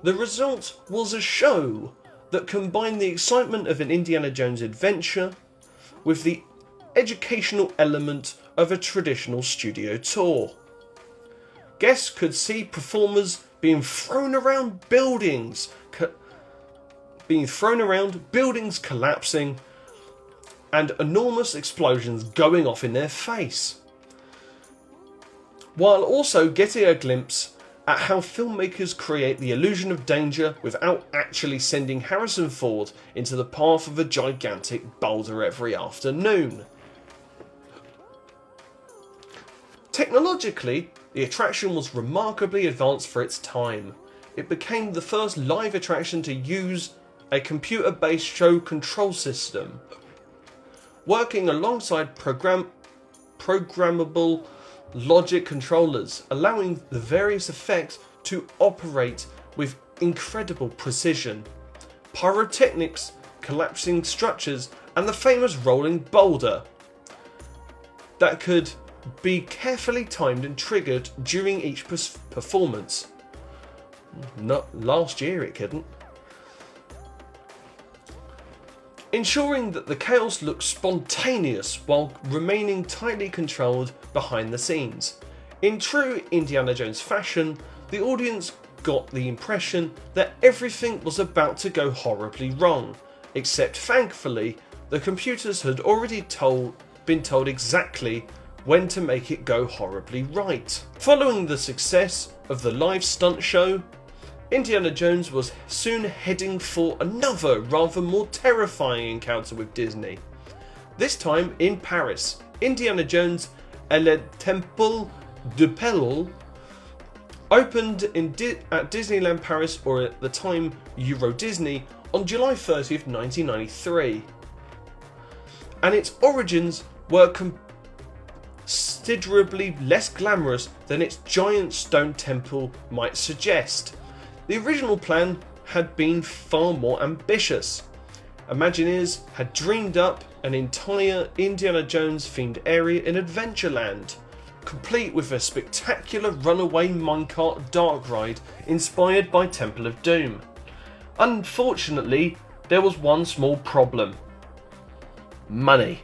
The result was a show that combined the excitement of an Indiana Jones adventure with the educational element of a traditional studio tour. Guests could see performers being thrown around buildings collapsing, and enormous explosions going off in their face, while also getting a glimpse at how filmmakers create the illusion of danger without actually sending Harrison Ford into the path of a gigantic boulder every afternoon. Technologically, the attraction was remarkably advanced for its time. It became the first live attraction to use a computer-based show control system, working alongside programmable logic controllers, allowing the various effects to operate with incredible precision. Pyrotechnics, collapsing structures, and the famous rolling boulder that could be carefully timed and triggered during each performance. Not last year it couldn't. Ensuring that the chaos looks spontaneous while remaining tightly controlled behind the scenes. In true Indiana Jones fashion, the audience got the impression that everything was about to go horribly wrong, except thankfully the computers had already been told exactly when to make it go horribly right. Following the success of the live stunt show, Indiana Jones was soon heading for another rather more terrifying encounter with Disney. This time in Paris, Indiana Jones et le Temple du Peril opened at Disneyland Paris, or at the time Euro Disney, on July 30th, 1993. And its origins were considerably less glamorous than its giant stone temple might suggest. The original plan had been far more ambitious. Imagineers had dreamed up an entire Indiana Jones themed area in Adventureland, complete with a spectacular runaway minecart dark ride inspired by Temple of Doom. Unfortunately, there was one small problem: money.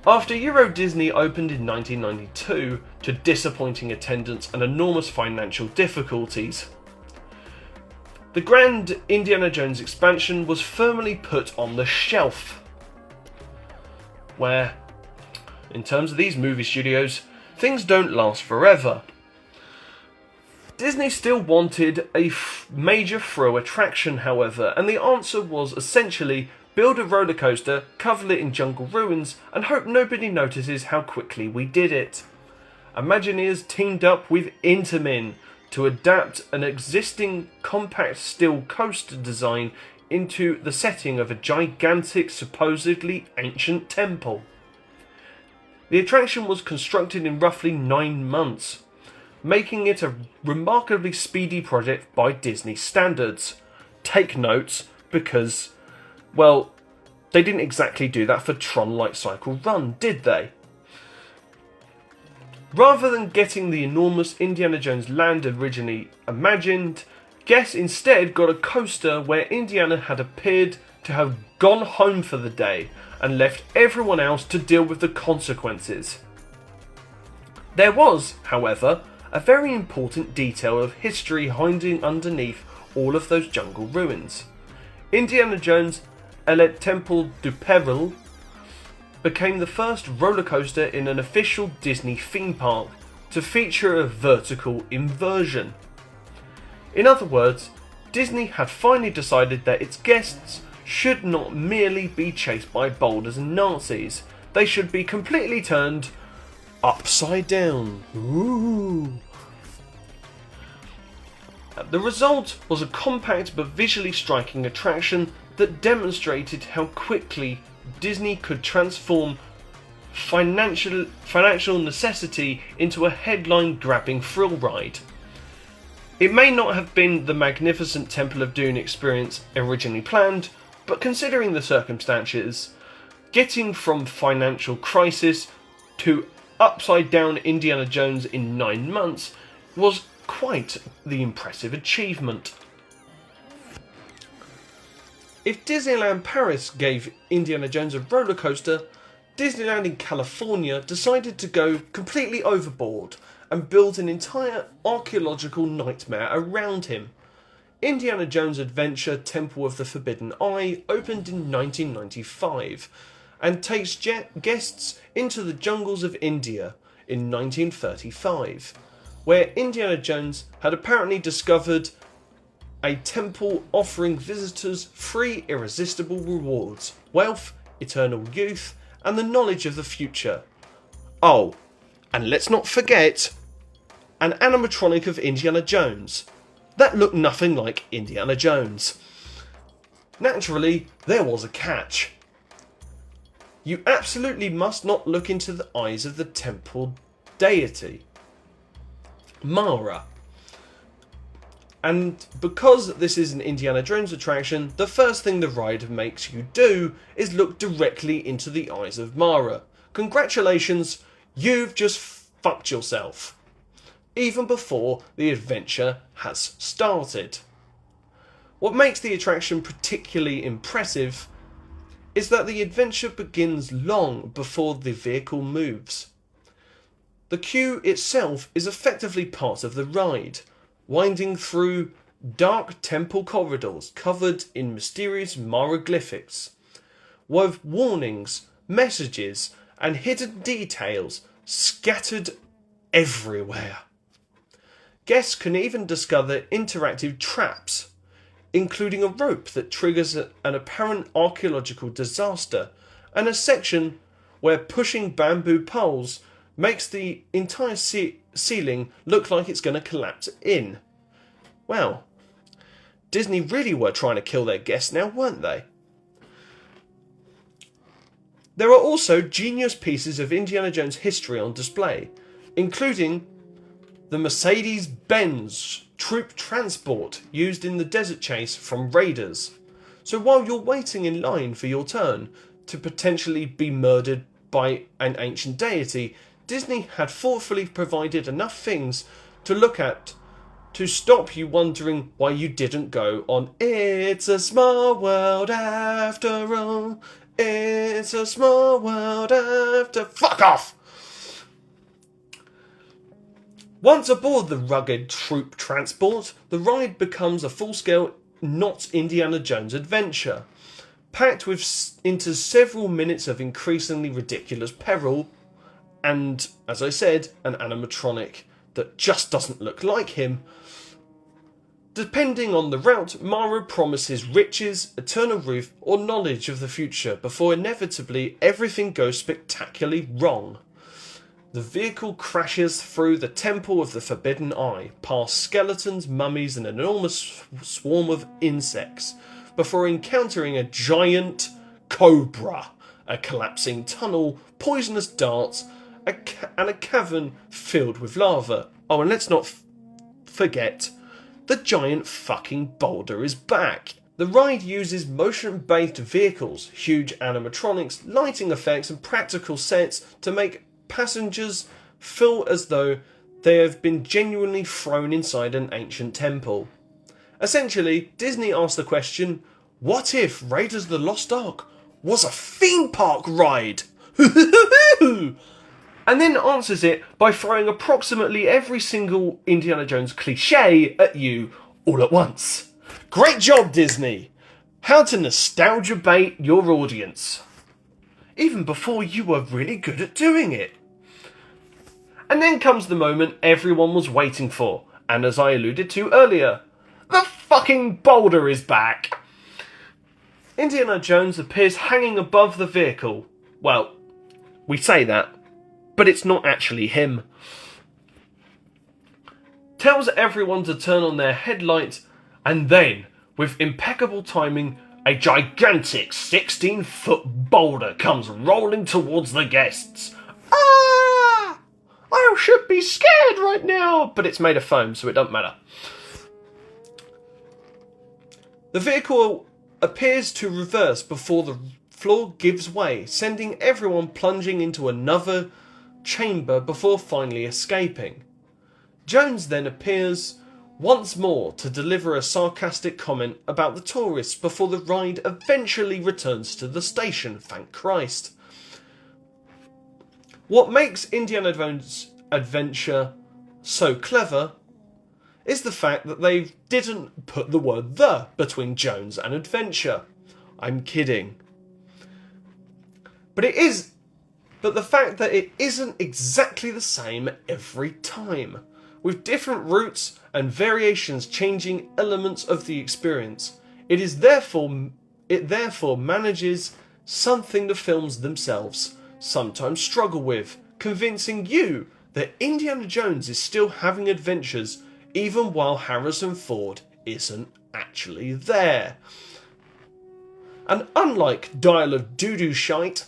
After Euro Disney opened in 1992 to disappointing attendance and enormous financial difficulties, the grand Indiana Jones expansion was firmly put on the shelf. Where, in terms of these movie studios, things don't last forever. Disney still wanted a major thrill attraction, however, and the answer was essentially build a roller coaster, cover it in jungle ruins, and hope nobody notices how quickly we did it. Imagineers teamed up with Intamin to adapt an existing compact steel coaster design into the setting of a gigantic, supposedly ancient temple. The attraction was constructed in roughly 9 months, making it a remarkably speedy project by Disney standards. Take notes, because, well, they didn't exactly do that for Tron Light Cycle Run, did they? Rather than getting the enormous Indiana Jones land originally imagined, guests instead got a coaster where Indiana had appeared to have gone home for the day and left everyone else to deal with the consequences. There was, however, a very important detail of history hiding underneath all of those jungle ruins. Indiana Jones et le Temple du Peril became the first roller coaster in an official Disney theme park to feature a vertical inversion. In other words, Disney had finally decided that its guests should not merely be chased by boulders and Nazis. They should be completely turned upside down. Ooh. The result was a compact but visually striking attraction that demonstrated how quickly Disney could transform financial necessity into a headline-grabbing thrill ride. It may not have been the magnificent Temple of Doom experience originally planned, but considering the circumstances, getting from financial crisis to upside-down Indiana Jones in 9 months was quite the impressive achievement. If Disneyland Paris gave Indiana Jones a roller coaster, Disneyland in California decided to go completely overboard and build an entire archaeological nightmare around him. Indiana Jones Adventure Temple of the Forbidden Eye opened in 1995 and takes guests into the jungles of India in 1935, where Indiana Jones had apparently discovered a temple offering visitors 3 irresistible rewards: wealth, eternal youth, and the knowledge of the future. Oh, and let's not forget an animatronic of Indiana Jones that looked nothing like Indiana Jones. Naturally, there was a catch. You absolutely must not look into the eyes of the temple deity, Mara. And because this is an Indiana Jones attraction, the first thing the ride makes you do is look directly into the eyes of Mara. Congratulations, you've just fucked yourself, even before the adventure has started. What makes the attraction particularly impressive is that the adventure begins long before the vehicle moves. The queue itself is effectively part of the ride, winding through dark temple corridors covered in mysterious hieroglyphics, with warnings, messages, and hidden details scattered everywhere. Guests can even discover interactive traps, including a rope that triggers an apparent archaeological disaster, and a section where pushing bamboo poles makes the entire ceiling look like it's going to collapse in. Well, Disney really were trying to kill their guests now, weren't they? There are also genius pieces of Indiana Jones history on display, including the Mercedes-Benz troop transport used in the desert chase from raiders. So while you're waiting in line for your turn to potentially be murdered by an ancient deity, Disney had thoughtfully provided enough things to look at to stop you wondering why you didn't go on It's a Small World After All. It's a small world after... Fuck off! Once aboard the rugged troop transport, the ride becomes a full-scale, not Indiana Jones adventure, packed into several minutes of increasingly ridiculous peril, and, as I said, an animatronic that just doesn't look like him. Depending on the route, Mara promises riches, eternal youth, or knowledge of the future before inevitably everything goes spectacularly wrong. The vehicle crashes through the Temple of the Forbidden Eye, past skeletons, mummies, and an enormous swarm of insects, before encountering a giant cobra, a collapsing tunnel, poisonous darts, and a cavern filled with lava. Oh, and let's not forget, the giant fucking boulder is back. The ride uses motion-based vehicles, huge animatronics, lighting effects, and practical sets to make passengers feel as though they have been genuinely thrown inside an ancient temple. Essentially, Disney asked the question, what if Raiders of the Lost Ark was a theme park ride? And then answers it by throwing approximately every single Indiana Jones cliché at you all at once. Great job, Disney! How to nostalgia bait your audience, even before you were really good at doing it. And then comes the moment everyone was waiting for, and as I alluded to earlier, the fucking boulder is back! Indiana Jones appears hanging above the vehicle. Well, we say that, but it's not actually him. Tells everyone to turn on their headlights, and then, with impeccable timing, a gigantic 16-foot boulder comes rolling towards the guests. Ah! I should be scared right now! But it's made of foam, so it doesn't matter. The vehicle appears to reverse before the floor gives way, sending everyone plunging into another chamber before finally escaping. Jones then appears once more to deliver a sarcastic comment about the tourists before the ride eventually returns to the station, thank Christ. What makes Indiana Jones' adventure so clever is the fact that they didn't put the word "the" between Jones and adventure. I'm kidding. But the fact that it isn't exactly the same every time, with different routes and variations changing elements of the experience, it therefore manages something the films themselves sometimes struggle with, convincing you that Indiana Jones is still having adventures even while Harrison Ford isn't actually there. And unlike Dial of Doo-Doo Shite,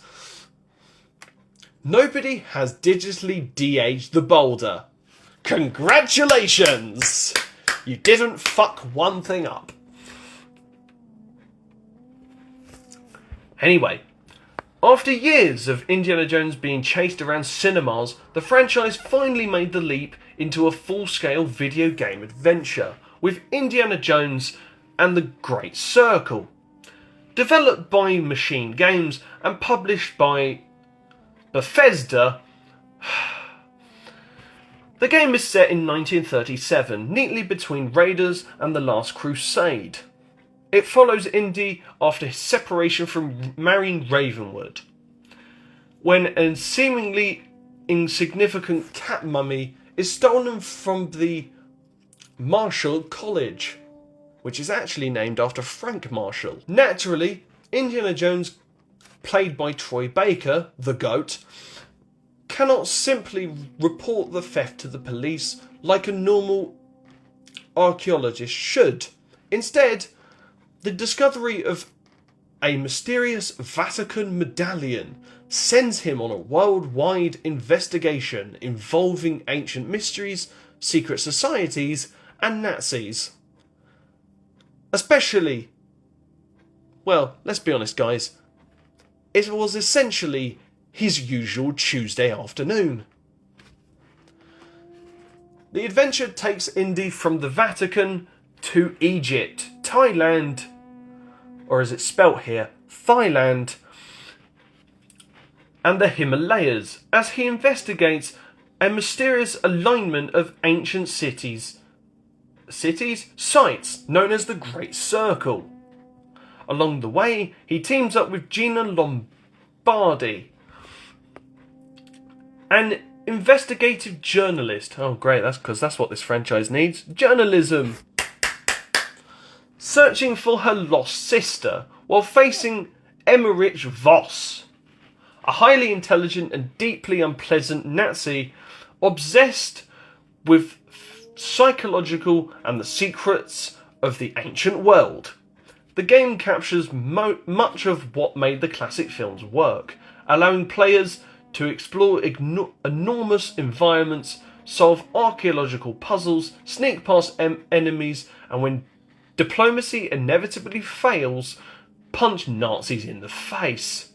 nobody has digitally de-aged the boulder. Congratulations! You didn't fuck one thing up. Anyway, After years of Indiana Jones being chased around cinemas, the franchise finally made the leap into a full-scale video game adventure with Indiana Jones and the Great Circle. Developed by Machine Games and published by Bethesda, the game is set in 1937, neatly between Raiders and the Last Crusade. It follows Indy after his separation from Marion Ravenwood, when a seemingly insignificant cat mummy is stolen from the Marshall College, which is actually named after Frank Marshall. Naturally, Indiana Jones, played by Troy Baker, the GOAT, cannot simply report the theft to the police like a normal archaeologist should. Instead, the discovery of a mysterious Vatican medallion sends him on a worldwide investigation involving ancient mysteries, secret societies, and Nazis. Especially, well, let's be honest, guys, it was essentially his usual Tuesday afternoon. The adventure takes Indy from the Vatican to Egypt, Thailand, or as it's spelt here, Thailand, and the Himalayas, as he investigates a mysterious alignment of ancient sites known as the Great Circle. Along the way, he teams up with Gina Lombardi, an investigative journalist. Oh great, that's because that's what this franchise needs. Journalism! Searching for her lost sister while facing Emmerich Voss, a highly intelligent and deeply unpleasant Nazi obsessed with psychological and the secrets of the ancient world. The game captures much of what made the classic films work, allowing players to explore enormous environments, solve archaeological puzzles, sneak past enemies, and when diplomacy inevitably fails, punch Nazis in the face.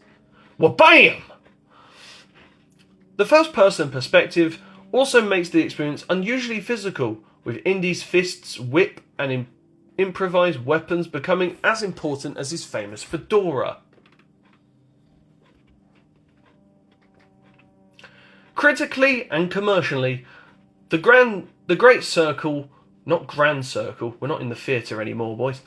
Wabam! The first-person perspective also makes the experience unusually physical, with Indy's fists, whip, and improvised weapons becoming as important as his famous fedora. Critically and commercially, the Great Circle, not Grand Circle, we're not in the theatre anymore, boys,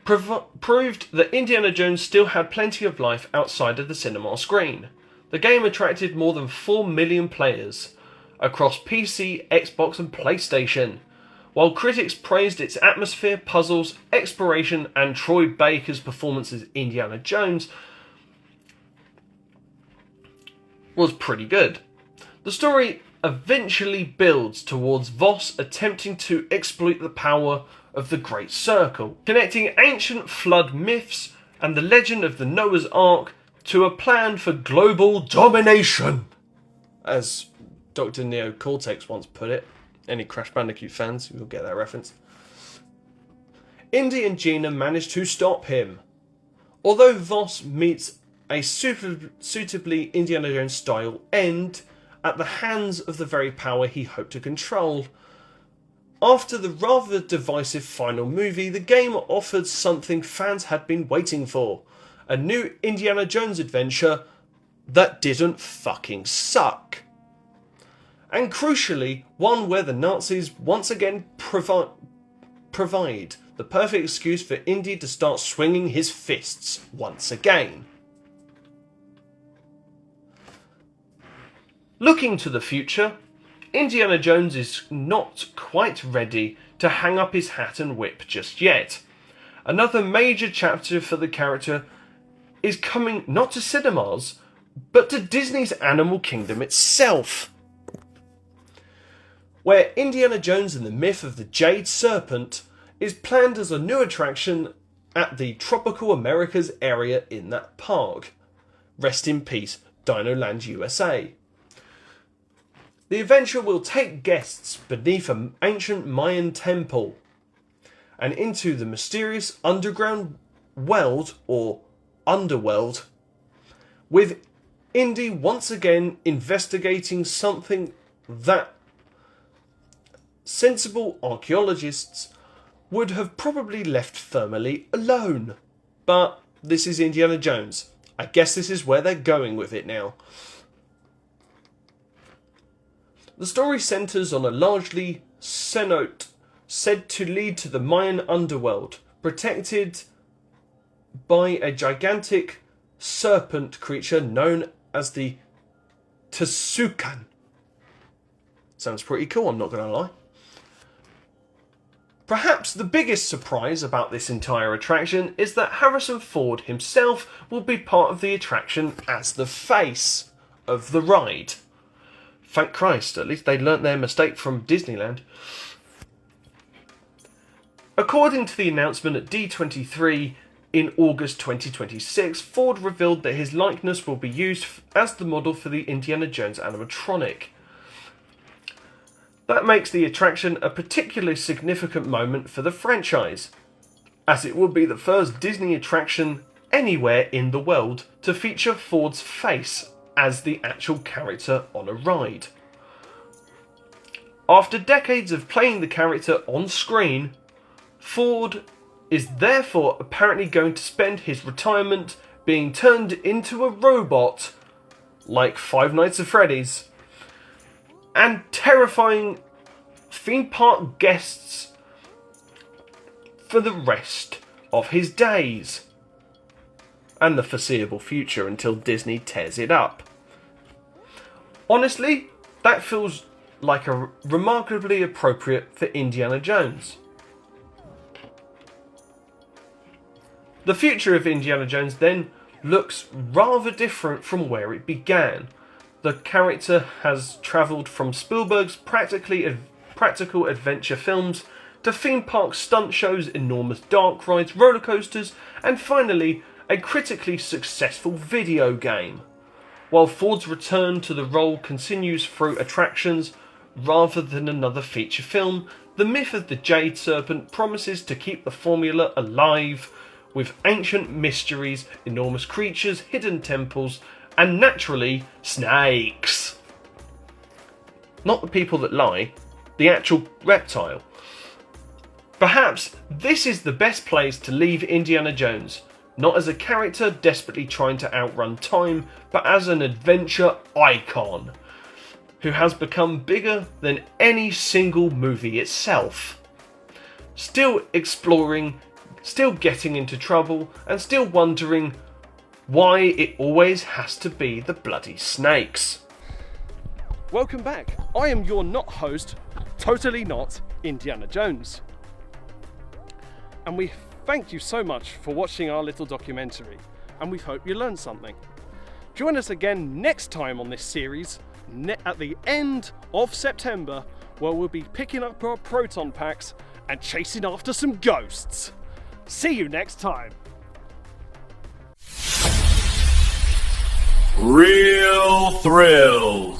proved that Indiana Jones still had plenty of life outside of the cinema screen. The game attracted more than 4 million players across PC, Xbox and PlayStation, while critics praised its atmosphere, puzzles, exploration and Troy Baker's performance as Indiana Jones was pretty good. The story eventually builds towards Voss attempting to exploit the power of the Great Circle, connecting ancient flood myths and the legend of the Noah's Ark to a plan for global domination, as Dr. Neo Cortex once put it. Any Crash Bandicoot fans will get that reference. Indy and Gina manage to stop him, although Voss meets a suitably Indiana Jones style end at the hands of the very power he hoped to control. After the rather divisive final movie, the game offered something fans had been waiting for: a new Indiana Jones adventure that didn't fucking suck. And crucially, one where the Nazis once again provide the perfect excuse for Indy to start swinging his fists once again. Looking to the future, Indiana Jones is not quite ready to hang up his hat and whip just yet. Another major chapter for the character is coming not to cinemas, but to Disney's Animal Kingdom itself, where Indiana Jones and the Myth of the Jade Serpent is planned as a new attraction at the Tropical Americas area in that park. Rest in peace, Dino Land USA. The adventure will take guests beneath an ancient Mayan temple and into the mysterious underground world, or underworld, with Indy once again investigating something that sensible archaeologists would have probably left firmly alone. But this is Indiana Jones. I guess this is where they're going with it now. The story centres on a largely cenote said to lead to the Mayan underworld, protected by a gigantic serpent creature known as the Tsukan. Sounds pretty cool, I'm not going to lie. Perhaps the biggest surprise about this entire attraction is that Harrison Ford himself will be part of the attraction as the face of the ride. Thank Christ, at least they learnt their mistake from Disneyland. According to the announcement at D23 in August 2026, Ford revealed that his likeness will be used as the model for the Indiana Jones animatronic. That makes the attraction a particularly significant moment for the franchise, as it will be the first Disney attraction anywhere in the world to feature Ford's face as the actual character on a ride. After decades of playing the character on screen, Ford is therefore apparently going to spend his retirement being turned into a robot, like Five Nights at Freddy's, and terrifying theme park guests for the rest of his days and the foreseeable future until Disney tears it up. Honestly, that feels like a remarkably appropriate for Indiana Jones. The future of Indiana Jones then looks rather different from where it began. The character has travelled from Spielberg's practical adventure films to theme park stunt shows, enormous dark rides, roller coasters, and finally a critically successful video game. While Ford's return to the role continues through attractions rather than another feature film, the myth of the Jade Serpent promises to keep the formula alive with ancient mysteries, enormous creatures, hidden temples, and naturally, snakes. Not the people that lie, the actual reptile. Perhaps this is the best place to leave Indiana Jones, not as a character desperately trying to outrun time, but as an adventure icon, who has become bigger than any single movie itself. Still exploring, still getting into trouble, and still wondering why it always has to be the bloody snakes. Welcome back. I am your not host, totally not Indiana Jones. And we thank you so much for watching our little documentary, and we hope you learned something. Join us again next time on this series, at the end of September, where we'll be picking up our proton packs and chasing after some ghosts. See you next time. Real thrills.